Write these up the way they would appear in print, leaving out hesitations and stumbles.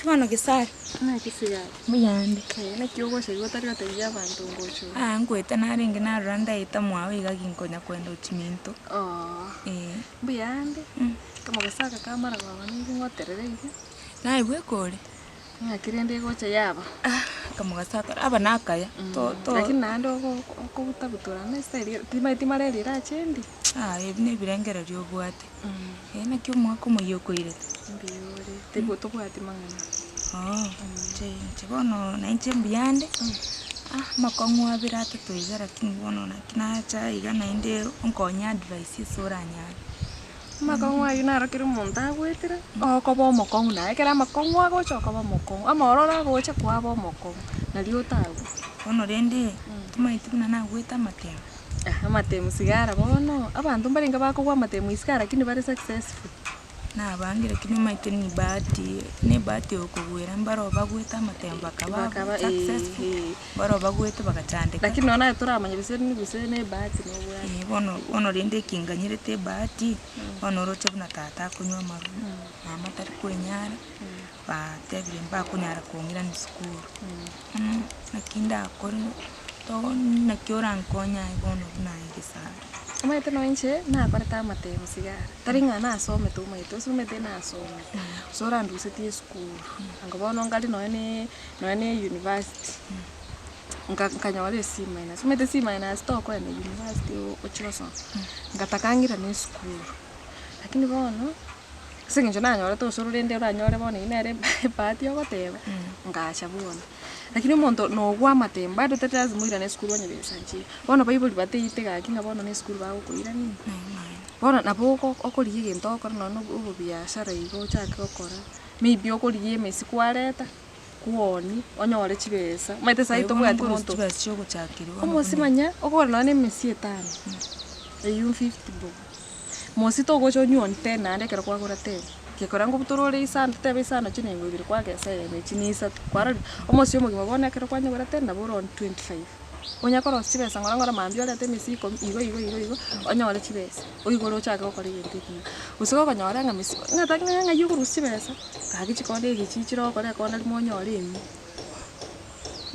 Tiwano Gesare. Na Kisii. Muyande. Na kyogo shego tari gategia abantu ngocho. Ngwete naringi na randa ita mwawe igaginkonya kwenda uchiminto. Muyande. Kama gasaka kamara baba ningi ngoterere iki. Na ibwe kore. Kirende gocha yaba. Kama gasaka aba nakaya. Lakini nando ko butabutura na style tima rera chendi. Ebine birengera ryo bwate. Na kyo mwako muyoko irete. Mbiore. Tego to bwate mangana. Bono na inche mbiyande. Makongwa birate to igara kingono na kinacha igana inde onkonya advice soranya. Makongwa yunara kiri monta gwetira. Kobo mokong na ekera makongwa gocha kobo mokong. Amorora gocha kwa bo mokong. Na rio tawo. Bono rende tumaituna na gweta matema. Amatemu sigara bono. Abantu baringa bakogwa matemu sigara lakini bari successful. Na bangire kini maite ni bahati okugwira mbaro bagweta matemba kaba successful baro bagweta bagachandika lakini nona turamanya bise ni bise ne bahati no bono rende kinganyirete bahati bono roche buna tata kunywa maru mama tari kwenyara ba tebire mba kunyara kongira ni school nakinda akori to nakiora nkonya bono buna Gesare. Maite no inche na pareta matemu sigara. Taringa na asome tu maite, usumete na asome. Sora nduseti school. Angobono ngali no ene university. Nkanyawale C-. Sumete C- to kwa ene university ochiroso. Ngatakangira ni school. Lakini bono singinjo na nyore to soro rende ora nyore bono inere party ogoteba. Ngacha bono. Lakini monto no gwa matemba do tete azimuira ne school onye besanchi bono bible bateite ga kinga bono ne school ba ukoira ni bono na boko okoriye gento okora no ubu biashara igo chake okora maybe okoriye mesi kwareta kuoni onyore chibesa maite saito bwati monto chibesa cyo guchakirwa omosimanya okora no ne mesi 5 eyun 50 bo mosito gocho nyon 10 ande kera kwa gora 10 kekorango butorore isante tebe isano chinengo ibiri kwa Gesare mechinisa kwarari omosio mogima bona kero kwanya gora 10 na boro 25 onya koro chibesa ngora mambio lete misiko igo onyore chibesa oigoro chake okore gentiki usoko konyora nga misiko ngata nga yuguru chibesa kagi chikonde gichichiro okore kona limonyore emi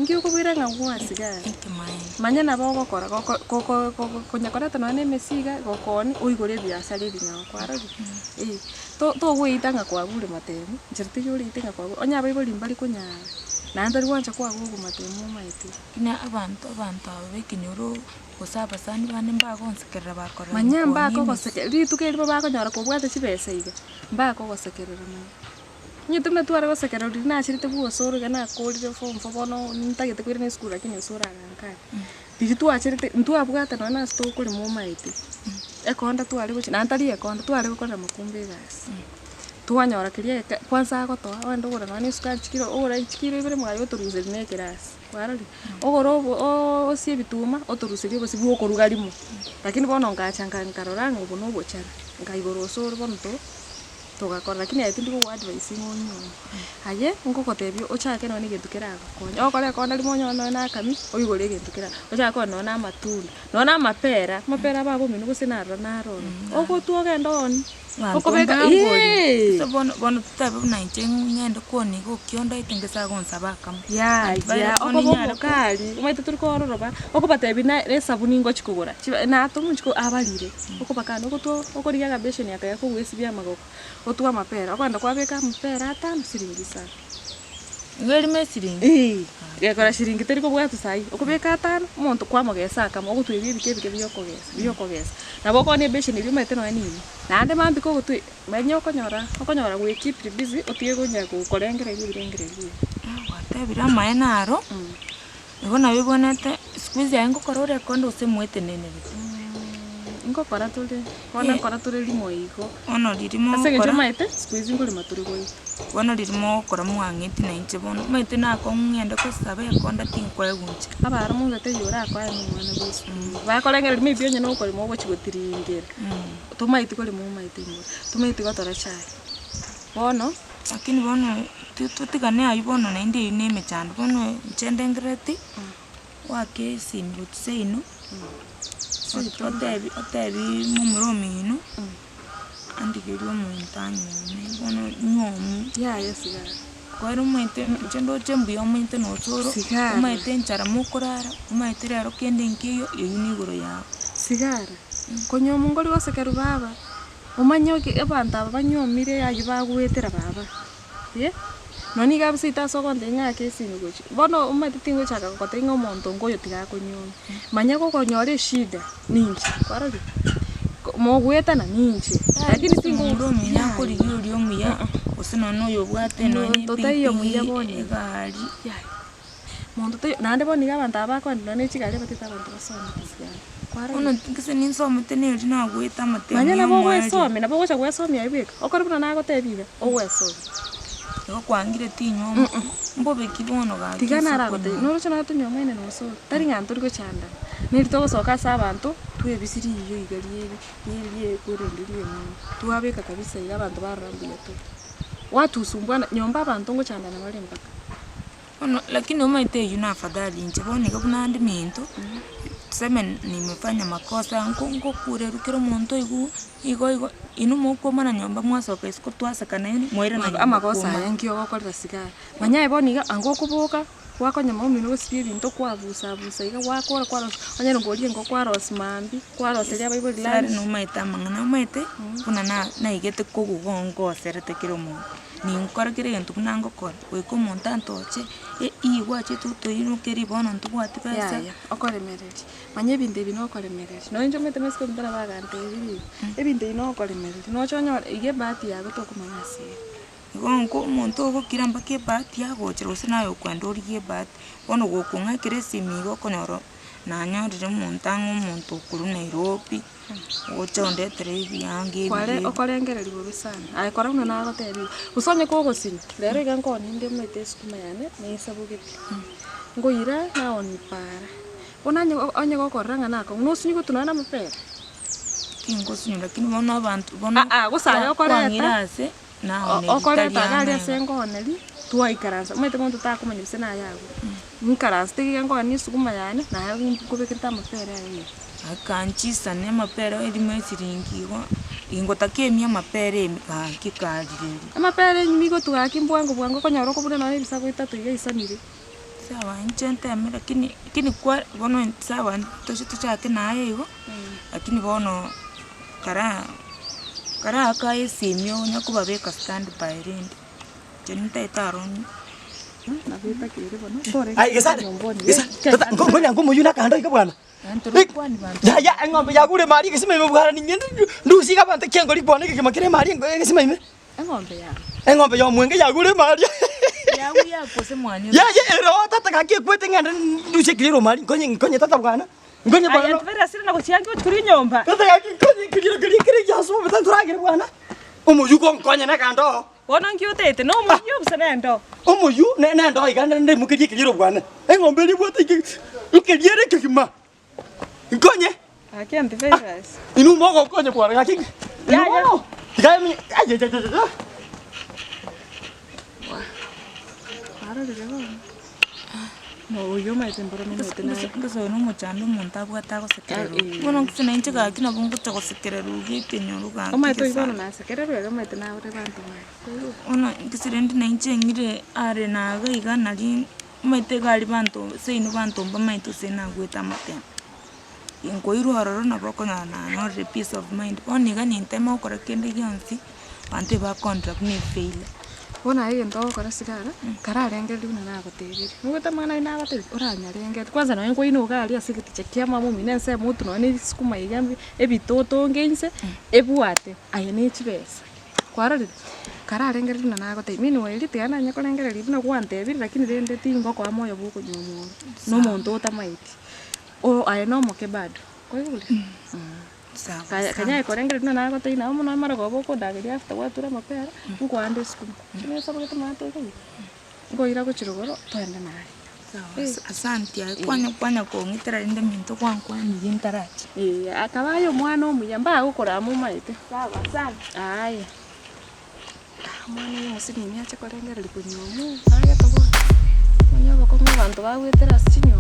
ngio kubira nga gwa sigara manya na bogo kora konyakora tano ne mesiga gokoni oigore biashara ebinya kwarari to gwitanga kwa gure matemu njirti yuri itinga kwa onya bible limbali kunya na ndari wancha kwa gugu matemu maite ina abantu abekinyoro gusaba sani bane mbago nsekerera bakora manya mbako gosekera ritukeri bako nyara kubwate chibesa iga mbako gosekerera manya nyitumna tuara gosekera rina chirite bu Osoro gana kolire form bono ntagete kwire ne school lakini Osoro aranka diji tuachirite ntuabwata na sto kuri mu maite ekonda tuari gochi na ntari ekonda tuari gukora makumbe gas tuanyora kirie kwanza gotoa wendo gora nani sukari chikiro ora chikiro ibere mwayo turuzeri ne keras kwarari ogoro osie bituma oturuzeri bosi bu okorugarimo lakini bono ngachanga nkarora ngo bono bochara ngaigoro Osoro bono tugakora lakini ati ndigo advice ngonyo haye ngokotebio ochake no nigetukira akonya okore konda limonyo no na kami oigore getukira ochake no na matunda no na mapera babo minu gusinara na rono ogotu ogenda oni okobeka so bono tutabe na inche ngende kuoni go Okiondo itengesa gonsaba kam ya okobo kali umaite turi kororoba okobatebi na resabuni ngo chikugura na atumu chiko abalire okobakana ogotu okoriga gabeshe ni akaya kugwesibia magoko otuwa mapera okwenda kwabeka mapera 5 shilingi sana ngeli mesiringi yakora shilingi teriko bwatu sai okubeka 5 monto kwa mogesa kama ogutwebye bike biyokogesa naboko ne beshe ni bimete no nini nande mambiko gutu menye okonyora we keep busy otige gonya gukorengera ibirengere watebira maenaro ibona bibonete squeeze yango korore kondo usemwete nene Ingo kora tuli, wana kora tuli limo iko. Ono lirimo kora. Asenge maite, squeeze ngoli maturi goi. Ono lirimo kora muangeti na inche bono. Maite na ko ngenda ko sabe yakonda tinko egunche. Aba aramu ngate yora kwa ni mwana bosi. Ba kola ngeli mi bionye no kori mo go chigotiringera. To maite koli mo maite mo. To maite go tora chai. Bono, lakini bono tutigane ayi bono na inde ine mechando bono chende ngreti. Wa kesi ngutseino. Otebi mumuromino andigirwa mu ntanyo bono nyomu ya Sigara kwero maite chendo chembu yo maite no Osoro maite nchara mukurara maite rero kende nkiyo yuni goro yawe Sigara konyo mungoli wasekeru baba umanyoke ebanta banyomire ayibagwetera baba noni kabisa sokonde ngake sinigochi bono umatingo chaka kotenga omonto ngoyo tiga konyomi manya ko konyore shida ninji kwaro mogweta na ninji lakini singo ndo minya ko liyo muya osino no yo bwate no ni totayo muya boni gari mondo to nande boni gabanta bako ndone chigale batita abantu basoma kisigara kwaro ono tikise ninsome tene rina gweta mate manya nabo wesome nabo gocha gwesome ayibeka okoribuna nago tebibe ogwesome kwangire tinyo mbobe kibono ga tigana ragote no rochana tunyoma ine no so tari nganto riko chanda nirito soka sabantu tuwe bisiri iyo igaliye niye kurendiriye tuwabeka kabisa ila abantu barambuye tu watu sumbwana nyomba abantu ngo chanda na wale mpaka ono lakini umaite yuna afadhali nje bone kabuna ndi minto tuseme nimefanya makosa ngo kure rukiro monto igo inu moko mana nyomba mwasoka isko twasaka na yini mwera na amakosa yangiyo gokorera Sigara manya eboniga ango kubuka wakonya maumi no sibi binto kwabusa iga wakora kwaro onyero ngori ngo kwaro simambi kwaro seria bible line no maita mangana maite kuna na igete kugugongo serete kiromo ni nkora kire ntu kunango kora weko montanto che iwa che tuto ino keri bona ntu kwati pesa okore mereri manye binde bino okore mereri no njo mete mesko ndara bagante ebinde ino okore mereri no chonyo ige bahati yago to kumanyase gonko monto go kiramba ke bahati yago chero sinayo kwandori ge bahati ono go kunga kire simigo konoro na nyorire montango monto kuru Nairobi ochonde trebi yange kwale okorengereri bobe sana ay kora una nago tebi usonye ko gosini lero iganko ninde mwete skuma yane nesabugeti ngoira na onipara onanye onye gokoranga nako nosunyi gutunana mapera kingo sunyi lakini bona abantu bona gusaya okoreta na okoreta gari asengo oneli tuaikaranza mwete muntu takumanya bisena yago nkaranza tigigango ni skuma yane na kubekita mapera yayo akanchisa ne mapera edime siringiwa ingotakemia mapera kikalireri amapera nyimigo tugakimbwango bwango konyoro ko buna bisa gwitatu iga isanire sawa nchente amira kini kwa bono sawa toshito chake naye igo lakini bono kara akaye simyo nyakuba beka stand by rend jenita itaron na beta kire bono tore ai Gesare ngonya ngomuyuna kando ikabwana ya Ngombe ya gure mari Kisima imebwara ni nyende ndusi kabante kengo libone kimakire mari Kisima ime Ngombe ya mwenge ya gure mari ya uya kose mwani ya ero tata kake kwete nganda ndusi kiliro mari konye tata bwana ngonye bwana Antivirus na kuchiangi uchuri nyomba tata kake konye kiliro ya so betanturagire bwana umuyu konye na kando wona ngiotete no umuyu busana ndo umuyu ne ndo iganda ndi mukiri kiliro bwana Ngombe libwote ukiriere kikima Ngonye? Aki Antivirus. Inu mogo konye kwa ngaki. Ya. Tigai aje. Wah. Ara de go. No, yo mai temporo no tena. Ndoso no mochando monta bwata go sekere. Bono kusina inche ga kina bungu to go sekere rugi kenyoro ga. O mai to ibono na sekere ruga mai tena ore bantu mai. Ona kisirende na inche ngire are na ga iga nali mai te gali bantu se inu bantu ba mai to sena gweta mate. Ingoiru hararo na boko na no peace of mind oniga ni ntema okora kende gyansi ante ba contract ni fail bona ige ndo okora Sigara kararengeri una na gotebiri ngweta mana ina gotebiri oranyarengeri kwanza na ngo ino gali asigiti chekia mama minense mutu no ni sikuma igambi ebitoto ngense ebuate ayene chibesa kwarari kararengeri una na gotebiri mini weli tiana nyakorengeri buna kwantebiri lakini rende tingo kwa moyo buko nyomo no muntu utamaiti o ayeno moke bado koigule sawa kanya ikorengere na nago teina muno mara go boko dageria after watura mapera ngo ande school chine sabo tomato ngo ira go chirogoro twende nari sawa asante kwanya ko ngitera inde minto kwani yintarachi akabayo mwana omuyamba gukora mu maite sawa asante aya mwana musini niache korengere likunyomu aya tobo manya bako ngo bantu bagwetera sinyo